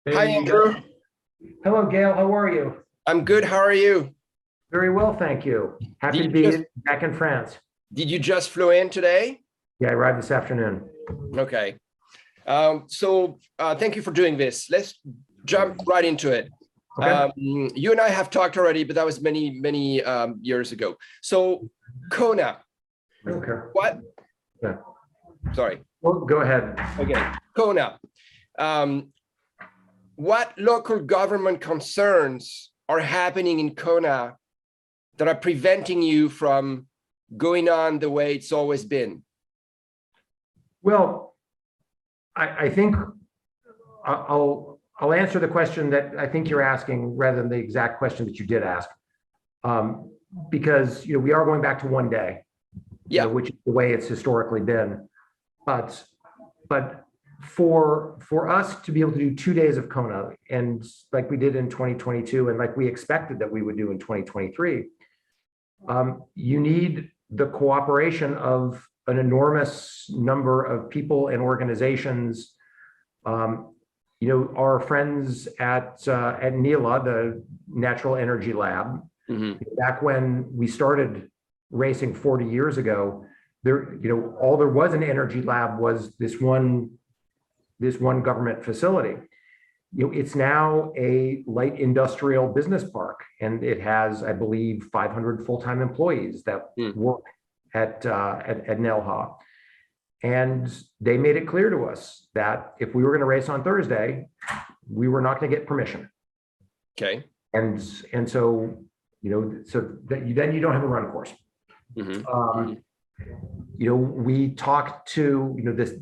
Hi, Hey, you got. Andrew. Hello, Gail. How are you? I'm good. How are you? Very well, thank you. Happy Did to you be just back in France. did you just flew in today? Yeah, I arrived this afternoon. Okay. Thank you for doing this. Let's jump right into it. Okay. You and I have talked already, but that was many years ago. So, Kona, I don't care. what? Yeah. Sorry. Well, go ahead. Okay, Kona. Um, what local government concerns are happening in Kona that are preventing you from going on the way it's always been? Well, I think I'll answer the question that I think you're asking rather than the exact question that you did ask, because we are going back to one day, Yeah. which is the way it's historically been. But but for us to be able to do 2 days of Kona, and like we did in 2022, and like we expected that we would do in 2023, you need the cooperation of an enormous number of people and organizations. Our friends at NELA, the Natural Energy Lab, Mhm. back when we started racing 40 years ago, all there was an energy lab was this one government facility. It's now a light industrial business park, and it has, I believe, 500 full-time employees that Mm. work at NELHA. And they made it clear to us that if we were going to race on Thursday, we were not going to get permission. Okay. And so, so that then you don't have a run course. Mhm. Um, we talked to,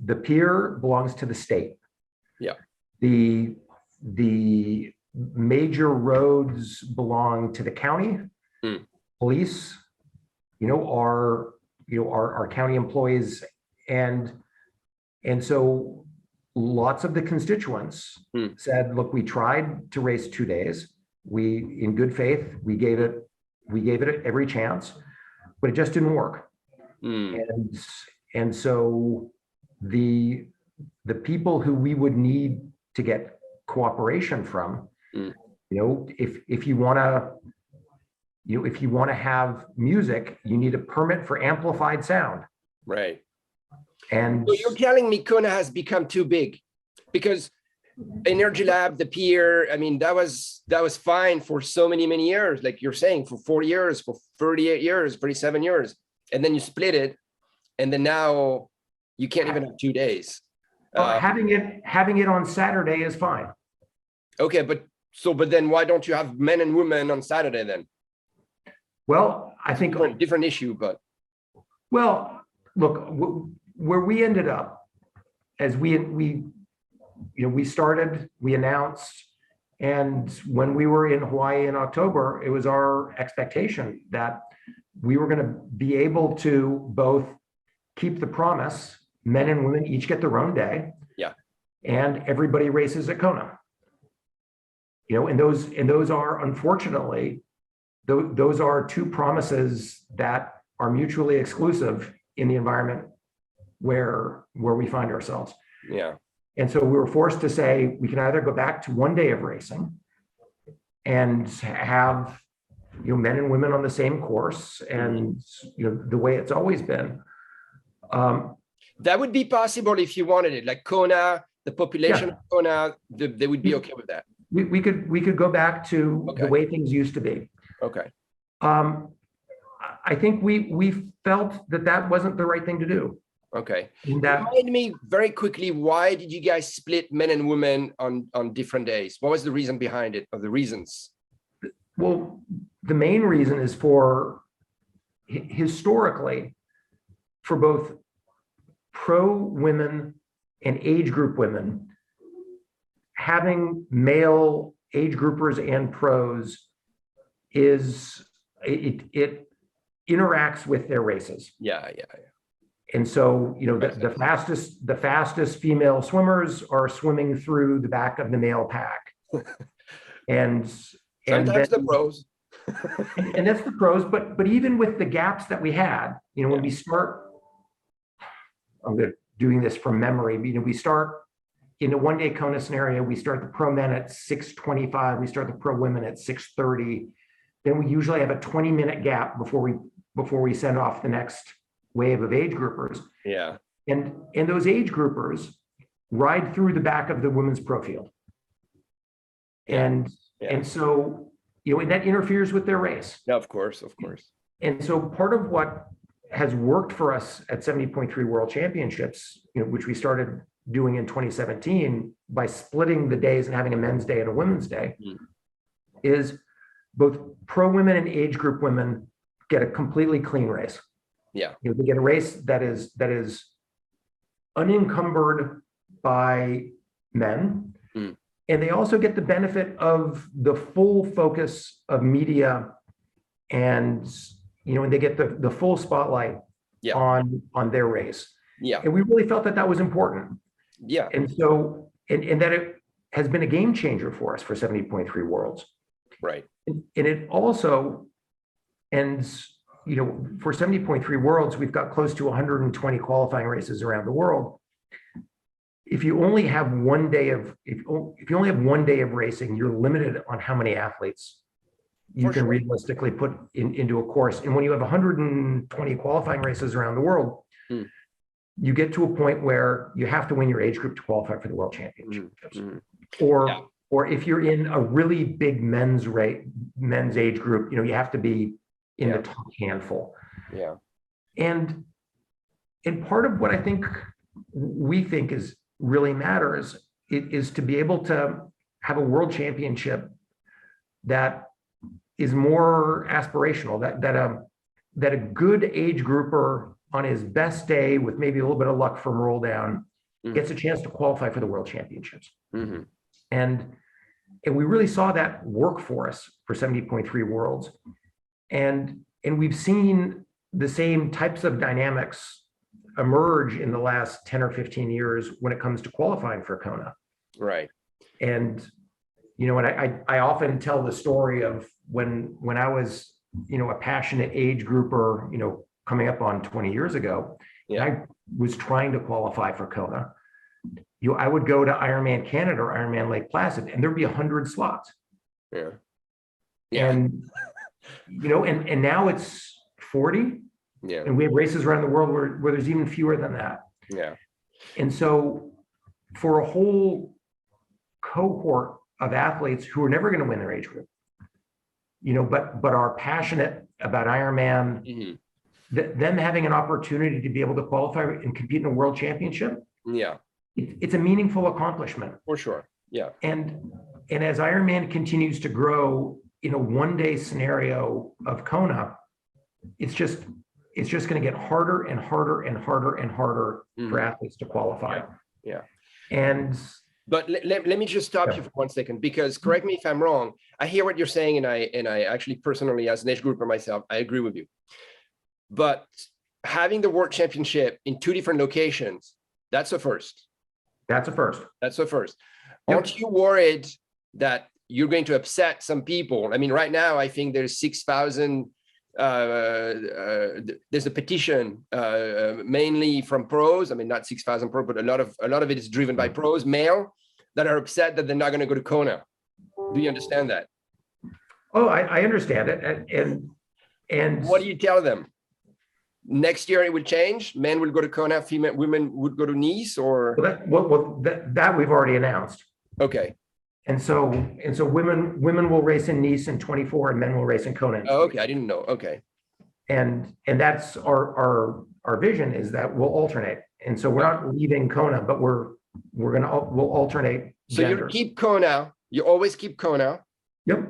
the pier belongs to the state. Yeah. The major roads belong to the county. Mm. Police, our county employees, and so lots of the constituents Mm. said, look, we tried to race 2 days. We, in good faith, we gave it every chance, but it just didn't work. Mm. And so the people who we would need to get cooperation from, Mm. if you want to have music, you need a permit for amplified sound. Right. And So you're telling me Kona has become too big because Energy Lab, the pier, I mean, that was fine for so many years, like you're saying, for 40 years, for 38 years, 37 years, and then you split it, and then now you can't even have 2 days. having it on Saturday is fine. Okay, but then why don't you have men and women on Saturday then? Well, I think different issue, but well, look, where we ended up, as we started, we announced, and when we were in Hawaii in October, it was our expectation that we were going to be able to both keep the promise, men and women each get their own day, yeah, and everybody races at Kona. And those are, unfortunately, those are two promises that are mutually exclusive in the environment where we find ourselves. yeah. And so we were forced to say we can either go back to 1 day of racing and have men and women on the same course, and the way it's always been. That would be possible if you wanted it, like Kona, the population of Kona, they would be okay with that. We could go back to the way things used to be. Okay. I think we felt that wasn't the right thing to do. Okay. That, remind me very quickly, why did you guys split men and women on different days? What was the reason behind it, or the reasons? well, the main reason is historically, for both pro women and age group women, having male age groupers and pros it interacts with their races. Yeah. And so, the fastest female swimmers are swimming through the back of the male pack. And Sometimes the pros. and that's the pros, but even with the gaps that we had, when we start, I'm doing this from memory, we start in a one-day Kona scenario, we start the pro men at 6:25. We start the pro women at 6:30. Then we usually have a 20-minute gap before we send off the next wave of age groupers. Yeah. And those age groupers ride through the back of the women's pro field. And so, and that interferes with their race. No, of course. And so part of what has worked for us at 70.3 World Championships, which we started doing in 2017 by splitting the days and having a men's day and a women's day, is both pro women and age group women get a completely clean race. Yeah. They get a race that is unencumbered by men. And they also get the benefit of the full focus of media, and they get the full spotlight on their race. Yeah. And we really felt that was important. Yeah. And so, and that it has been a game changer for us for 70.3 Worlds. Right. And it also, and for 70.3 Worlds, we've got close to 120 qualifying races around the world. If you only have one day of racing, you're limited on how many athletes you can realistically put into a course. And when you have 120 qualifying races around the world, you get to a point where you have to win your age group to qualify for the World Championships. Or if you're in a really big men's age group, you have to be in the top handful. Yeah. And part of what we think is really matters is to be able to have a world championship that is more aspirational, that a good age grouper on his best day with maybe a little bit of luck from roll down gets a chance to qualify for the World Championships. And we really saw that work for us for 70.3 Worlds. And we've seen the same types of dynamics emerge in the last 10 or 15 years when it comes to qualifying for Kona. Right. And, and I often tell the story of when I was, a passionate age grouper, coming up on 20 years ago, I was trying to qualify for Kona. I would go to Ironman Canada or Ironman Lake Placid, and there'd be 100 slots. Yeah. And, and now it's 40. Yeah. And we have races around the world where there's even fewer than that. Yeah. And so for a whole cohort of athletes who are never going to win their age group, but are passionate about Ironman, them having an opportunity to be able to qualify and compete in a world championship. Yeah. It's a meaningful accomplishment. For sure. Yeah. And as Ironman continues to grow in a one-day scenario of Kona, it's just going to get harder and harder and harder and harder for athletes to qualify. Yeah. But let me just stop you for 1 second, because correct me if I'm wrong. I hear what you're saying, and I actually personally, as an age grouper myself, I agree with you. But having the World Championship in 2 different locations, that's a first. That's a first. Yep. Aren't you worried that you're going to upset some people? I mean, right now, I think there's 6,000. There's a petition mainly from pros. I mean, not 6,000 pro, but a lot of it is driven by pros, male, that are upset that they're not going to go to Kona. Do you understand that? Oh, I understand it. And what do you tell them? Next year it will change. Men will go to Kona, women would go to Nice, or that we've already announced. Okay. And so women will race in Nice in 24, and men will race in Kona. Oh, okay, I didn't know. Okay. And that's our vision, is that we'll alternate. And so we're not leaving Kona, but we'll alternate. So gender. you keep Kona. You always keep Kona. Yep.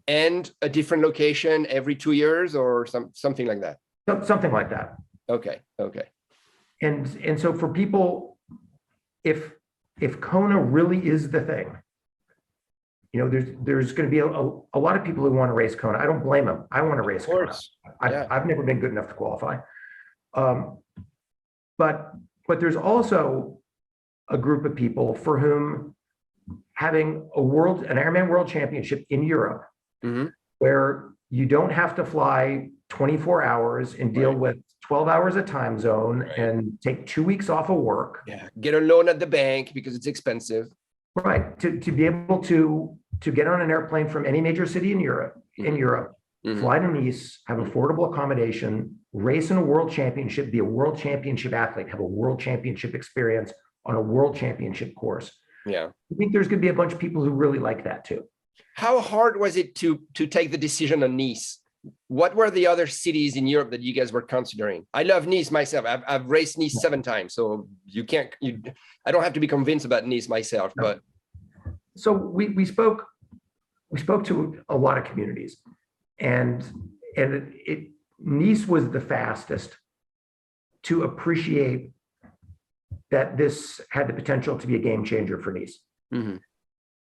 And a different location every 2 years, or something like that. Something like that. Okay. And so for people, if Kona really is the thing, there's going to be a lot of people who want to race Kona. I don't blame them. I want to race Kona. I've never been good enough to qualify. But there's also a group of people for whom having an Ironman World Championship in Europe, where you don't have to fly 24 hours and deal with 12 hours of time zone Right. and take 2 weeks off of work. Yeah. Get a loan at the bank because it's expensive. Right. To be able to get on an airplane from any major city in Europe, fly to Nice, have affordable accommodation, race in a world championship, be a world championship athlete, have a world championship experience on a world championship course. Yeah. I think there's going to be a bunch of people who really like that too. How hard was it to take the decision on Nice? What were the other cities in Europe that you guys were considering? I love Nice myself. I've raced Nice 7 times, so I don't have to be convinced about Nice myself. No. But so we spoke to a lot of communities, and Nice was the fastest to appreciate that this had the potential to be a game changer for Nice. Mm-hmm.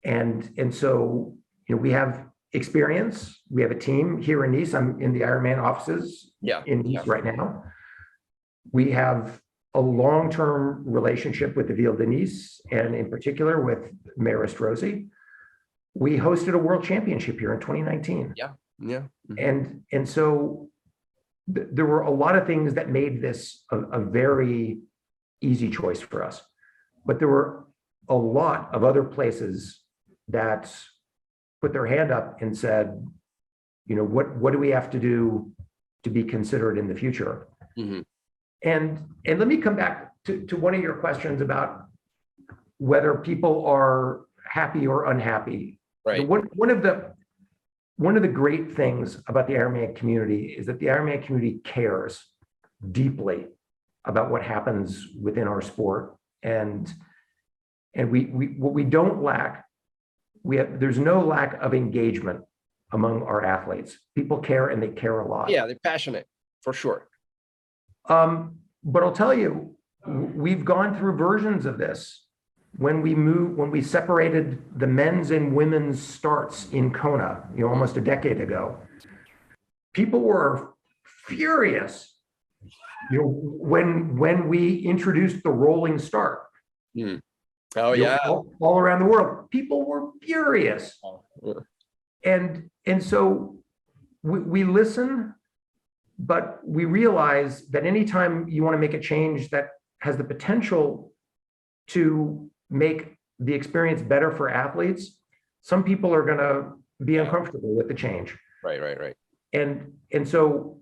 And so, we have experience. We have a team here in Nice. I'm in the Ironman offices in Nice right now. We have a long-term relationship with the Ville de Nice, and in particular with Mayor Estrosi. We hosted a world championship here in 2019. Yeah. Mm-hmm. And so there were a lot of things that made this a very easy choice for us. But there were a lot of other places that put their hand up and said, what do we have to do to be considered in the future? Mm-hmm. And let me come back to one of your questions about whether people are happy or unhappy. Right. One of the great things about the Ironman community is that the Ironman community cares deeply about what happens within our sport, and what we don't lack, there's no lack of engagement among our athletes. People care, and they care a lot. Yeah, they're passionate for sure. But I'll tell you, we've gone through versions of this. When we separated the men's and women's starts in Kona, almost a decade ago, people were furious. When we introduced the rolling start. Mm. Oh yeah, all around the world, people were furious. Oh, yeah. And so we listen, but we realize that anytime you want to make a change that has the potential to make the experience better for athletes, some people are going to be uncomfortable with the change. Right. And so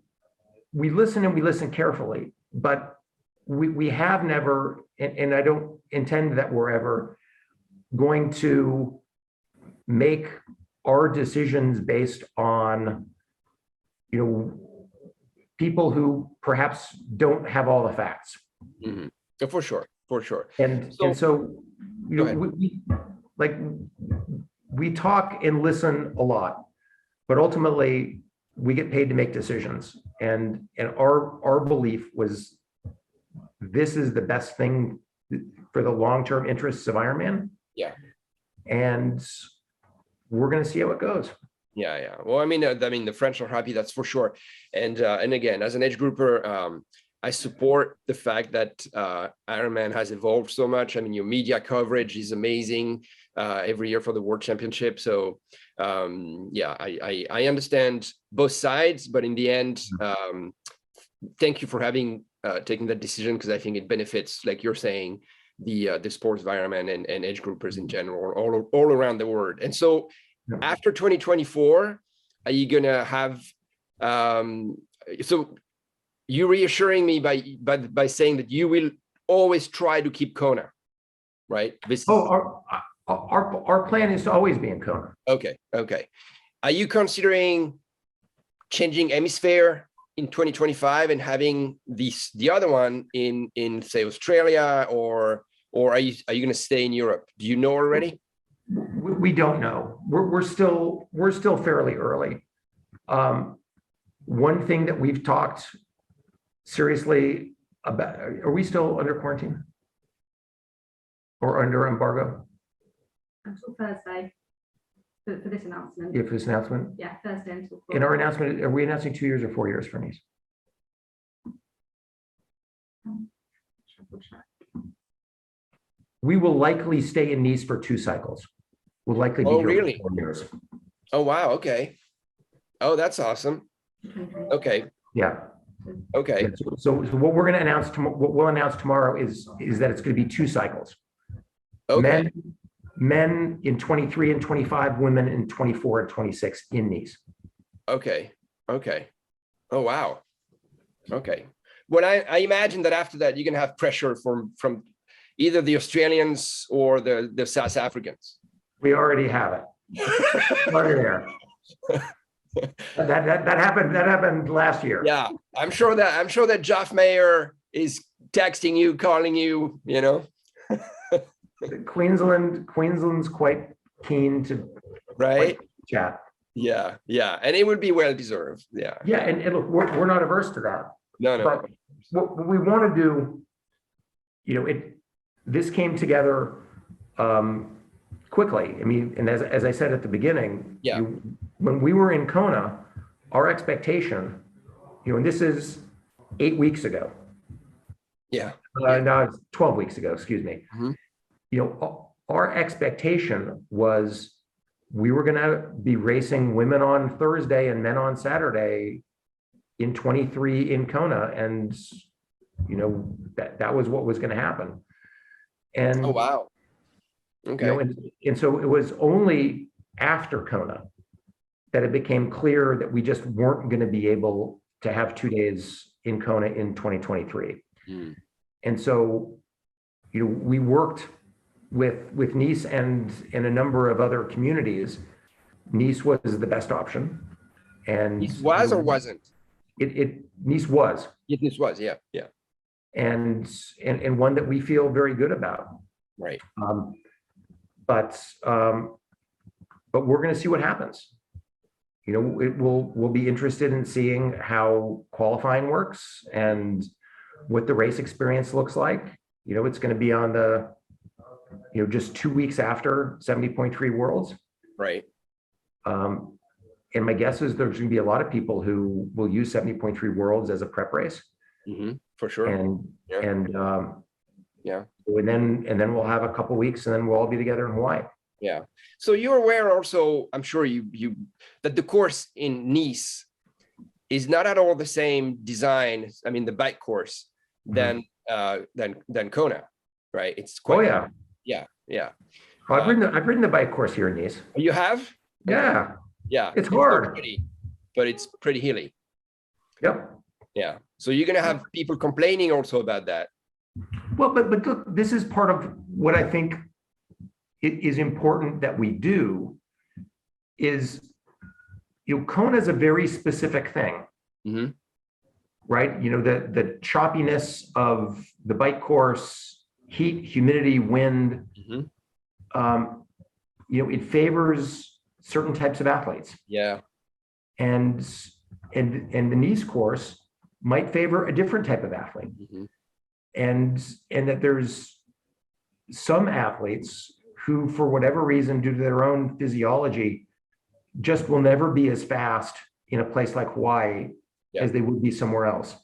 we listen, and we listen carefully, but we have never, and I don't intend that we're ever going to make our decisions based on, people who perhaps don't have all the facts. Mm-hmm. Yeah, for sure. And so we talk and listen a lot, but ultimately we get paid to make decisions. And our belief was, this is the best thing for the long-term interests of Ironman. Yeah. And we're going to see how it goes. Yeah. Well, I mean, the French are happy, that's for sure. And again, as an age grouper, I support the fact that Ironman has evolved so much. I mean, your media coverage is amazing every year for the World Championship. So I understand both sides, but in the end, thank you for having taken that decision, because I think it benefits, like you're saying, the sports environment and age groupers in general, all around the world. And so after 2024, are you gonna have so you're reassuring me by saying that you will always try to keep Kona, right? Our plan is to always be in Kona. Okay. Are you considering changing hemisphere in 2025 and having the other one in say Australia, or are you going to stay in Europe? Do you know already? We don't know. We're still fairly early. One thing that we've talked seriously about, are we still under quarantine or under embargo? Until Thursday for this announcement. Yeah, for this announcement? Yeah, Thursday until Friday. In our announcement, are we announcing 2 years or 4 years for Nice? We will likely stay in Nice for 2 cycles. We'll likely be here really? for 4 years. Oh, wow. Okay. Oh, that's awesome. Okay. Yeah. Okay. So what we're going to announce, what we'll announce tomorrow is that it's going to be 2 cycles. Okay. Men in 23 and 25, women in 24 and 26 in Nice. Okay. Okay. Oh, wow. Okay. Well, I imagine that after that, you're going to have pressure from either the Australians or the South Africans. We already have it. Already there. That happened last year. Yeah, I'm sure that Jeff Mayer is texting you, calling you, you know. Queensland's quite keen to Right. chat. Yeah, yeah, and it would be well deserved. Yeah. Yeah, and look, we're not averse to that. No. But what we want to do, this came together quickly. I mean, and as I said at the beginning, Yeah. When we were in Kona, our expectation, and this is 8 weeks ago. Yeah. No, it's 12 weeks ago, excuse me. Mhm. Our expectation was we were going to be racing women on Thursday and men on Saturday in 23 in Kona. And, that was what was going to happen. And, Oh, wow. Okay. and so it was only after Kona that it became clear that we just weren't going to be able to have 2 days in Kona in 2023. Mm. And so, we worked with Nice and in a number of other communities. Nice was the best option. And It was or wasn't? Nice was. It was, yeah. And one that we feel very good about. Right. But we're going to see what happens. We'll be interested in seeing how qualifying works and what the race experience looks like. It's going to be on the, just 2 weeks after 70.3 Worlds. Right. And my guess is there's going to be a lot of people who will use 70.3 Worlds as a prep race. Mm-hmm. For sure. And yeah. And then we'll have a couple weeks and then we'll all be together in Hawaii. Yeah. So you're aware also, I'm sure you that the course in Nice is not at all the same design. I mean, the bike course than Kona, right? It's quite. Oh yeah. Yeah. Well, I've ridden the bike course here in Nice. You have? Yeah. Yeah. It's hard, but it's pretty hilly. Yep. Yeah. So you're gonna have people complaining also about that. Well, but look, this is part of what I think it is important that we do is, Kona is a very specific thing, Mm-hmm. right? The choppiness of the bike course, heat, humidity, wind, Mm-hmm. It favors certain types of athletes. Yeah. And the Nice course might favor a different type of athlete. Mm-hmm. And that there's some athletes who, for whatever reason, due to their own physiology, just will never be as fast in a place like Hawaii as they would be somewhere else.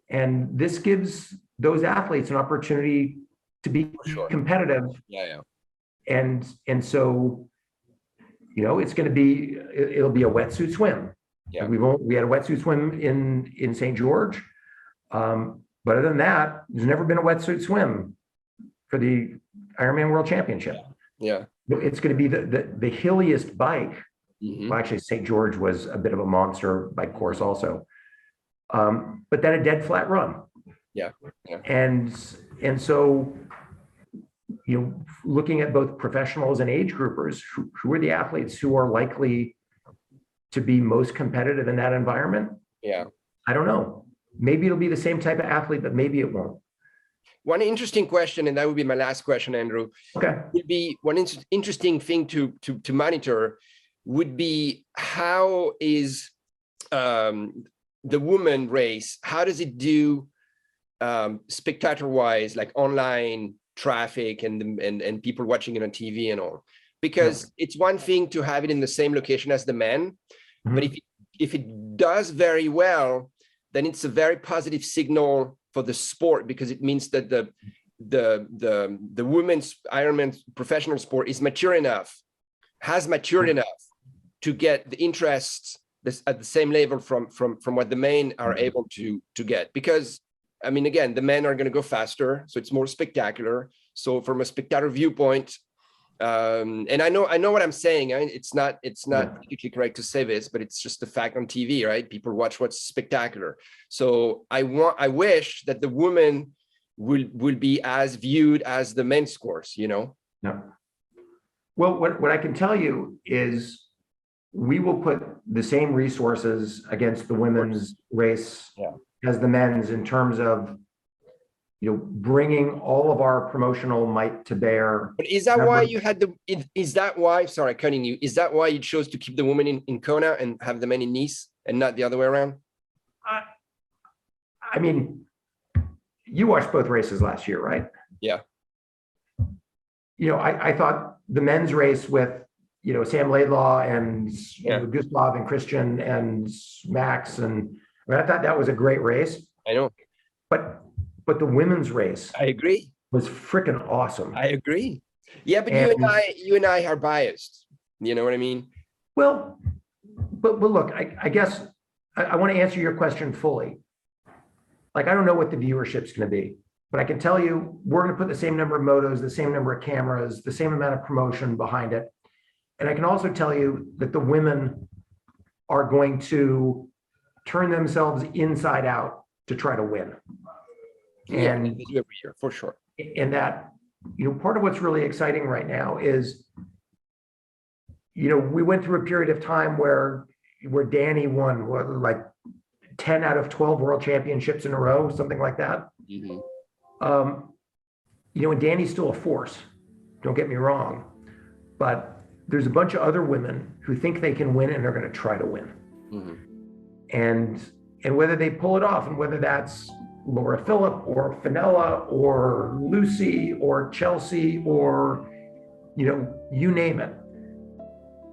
And this gives those athletes an opportunity to be competitive. Yeah. And so, it's going to be, it'll be a wetsuit swim. Yeah. We had a wetsuit swim in St. George. But other than that, there's never been a wetsuit swim for the Ironman World Championship. Yeah. It's going to be the hilliest bike. Mm-hmm. Well, actually, St. George was a bit of a monster bike course also. But then a dead flat run. Yeah. And so, looking at both professionals and age groupers, who are the athletes who are likely to be most competitive in that environment? Yeah. I don't know. Maybe it'll be the same type of athlete, but maybe it won't. One interesting question, and that would be my last question, Andrew. Okay. Would be one interesting thing to monitor would be how is the woman race? How does it do spectator-wise, like online traffic and people watching it on TV and all? Because it's one thing to have it in the same location as the men, but if it does very well, then it's a very positive signal for the sport, because it means that the women's Ironman professional sport is mature enough, has matured enough to get the interest this at the same level from what the men are able to get. Because I mean, again, the men are going to go faster, so it's more spectacular. So from a spectator viewpoint, and I know what I'm saying. It's not politically correct to say this, but it's just a fact on TV, right? People watch what's spectacular. So I wish that the women will be as viewed as the men's course, you know? Yeah. Well, what I can tell you is we will put the same resources against the women's race as the men's in terms of, bringing all of our promotional might to bear. But is that why you had is that why, sorry, cutting you, is that why you chose to keep the women in Kona and have the men in Nice and not the other way around? I mean, you watched both races last year, right? Yeah. I thought the men's race with, Sam Laidlaw and Gustav and Christian and Max, and I thought that was a great race. I know. But the women's race, I agree, was freaking awesome. I agree. Yeah, but you and I are biased. You know what I mean? Well, but look, I guess I want to answer your question fully. Like, I don't know what the viewership's going to be, but I can tell you we're going to put the same number of motos, the same number of cameras, the same amount of promotion behind it. And I can also tell you that the women are going to turn themselves inside out to try to win. And they do every year, for sure. And that, part of what's really exciting right now is, we went through a period of time where Danny won like 10 out of 12 world championships in a row, something like that. Mm-hmm. And Danny's still a force, don't get me wrong, but there's a bunch of other women who think they can win and they're going to try to win. Mm-hmm. And whether they pull it off, and whether that's Laura Phillip or Fenella or Lucy or Chelsea or, you name it,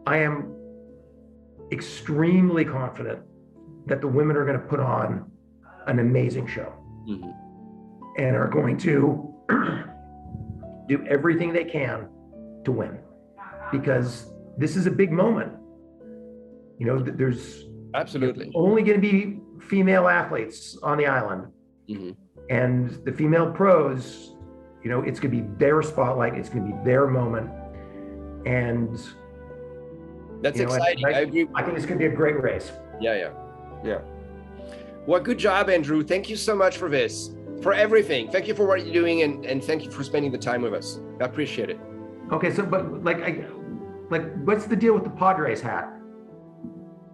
I am extremely confident that the women are going to put on an amazing show. Mm-hmm. And are going to do everything they can to win, because this is a big moment. There's absolutely only going to be female athletes on the island. Mm-hmm. And the female pros, it's going to be their spotlight. It's going to be their moment. And that's exciting. I agree. I think it's going to be a great race. Yeah. Well, good job, Andrew. Thank you so much for this, for everything. Thank you for what you're doing, and thank you for spending the time with us. I appreciate it. Okay, so but what's the deal with the Padres hat?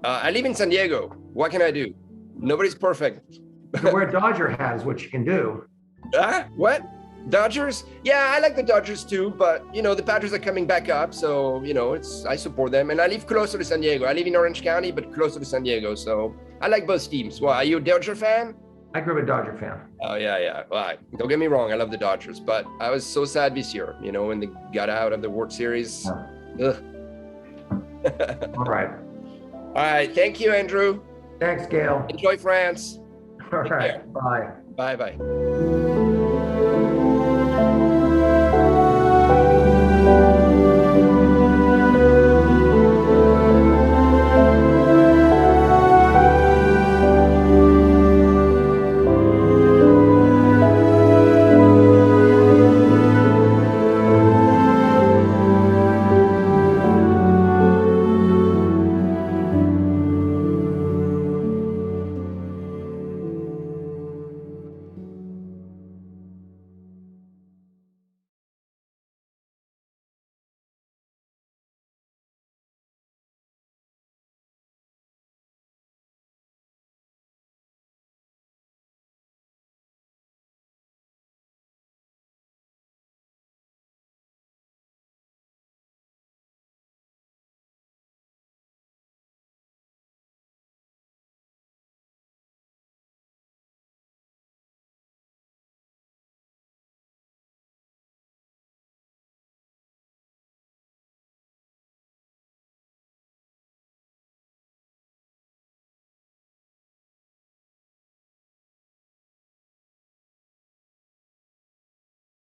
I live in San Diego. What can I do? Nobody's perfect. To wear a Dodger hat is what you can do. What? Dodgers? Yeah, I like the Dodgers too, but the Padres are coming back up, so I support them, and I live closer to San Diego. I live in Orange County, but closer to San Diego, so I like both teams. Well, are you a Dodger fan? I grew up a Dodger fan. Oh yeah. Well, don't get me wrong, I love the Dodgers, but I was so sad this year, when they got out of the World Series. Ugh. All right. All right. Thank you, Andrew. Thanks, Gail. Enjoy France. All right. Bye. Bye.